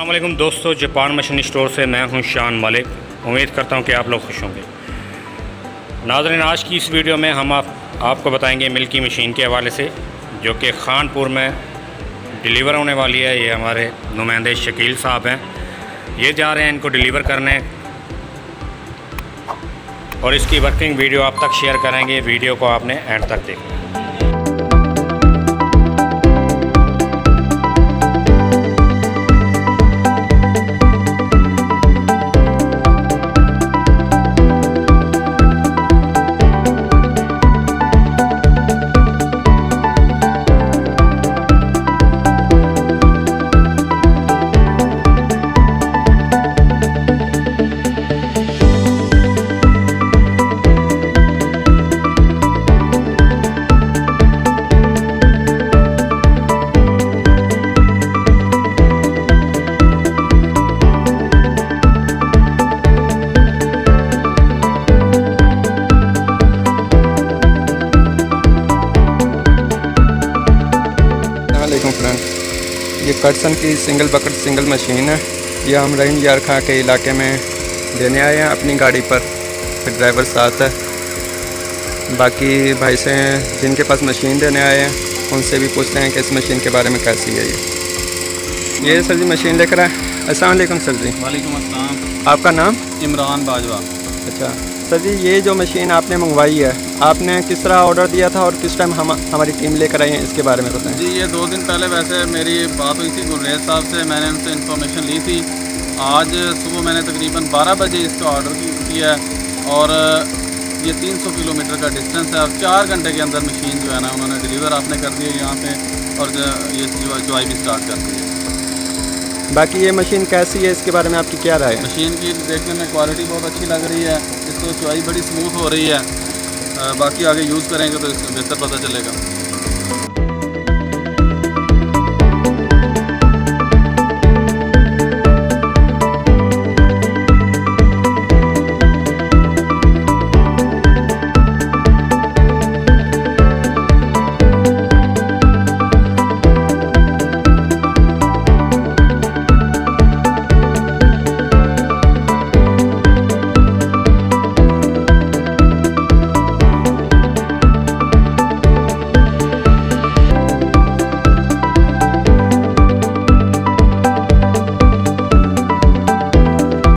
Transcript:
अस्सलाम वालेकुम दोस्तों, जापान मशीन स्टोर से मैं हूं शान मलिक। उम्मीद करता हूं कि आप लोग खुश होंगे। नाज़रीन, आज की इस वीडियो में हम आपको बताएंगे मिल्की मशीन के हवाले से, जो कि खानपुर में डिलीवर होने वाली है। ये हमारे नुमाइंदे शकील साहब हैं, ये जा रहे हैं इनको डिलीवर करने और इसकी वर्किंग वीडियो आप तक शेयर करेंगे। वीडियो को आपने एंड तक देखना। फ्रेंड, ये कर्सन की सिंगल बकेट सिंगल मशीन है। ये हम रहीम यार खां के इलाके में देने आए हैं अपनी गाड़ी पर। फिर ड्राइवर साथ है, बाकी भाई से हैं जिनके पास मशीन देने आए हैं, उनसे भी पूछते हैं कि इस मशीन के बारे में कैसी है। ये सर जी मशीन लेकर आए। अस्सलाम वालेकुम सर जी। वालेकुम अस्सलाम। आपका नाम? इमरान बाजवा। अच्छा सर जी, ये जो मशीन आपने मंगवाई है, आपने किस तरह ऑर्डर दिया था और किस टाइम हमारी टीम लेकर आई है, इसके बारे में बताएं। जी, ये 2 दिन पहले वैसे मेरी बात हुई थी गुलरेज साहब से, मैंने उनसे इन्फॉर्मेशन ली थी। आज सुबह मैंने तकरीबन 12 बजे इसका ऑर्डर किया और ये 300 किलोमीटर का डिस्टेंस है और 4 घंटे के अंदर मशीन जो है ना उन्होंने डिलीवर आपने कर दी है यहाँ पे, और ये चुवाई भी स्टार्ट कर दी है। बाकी ये मशीन कैसी है, इसके बारे में आपकी क्या राय है? मशीन की देखने में क्वालिटी बहुत अच्छी लग रही है, इसको चुवाई बड़ी स्मूथ हो रही है। बाकी आगे यूज़ करेंगे तो इसमें बेहतर पता चलेगा।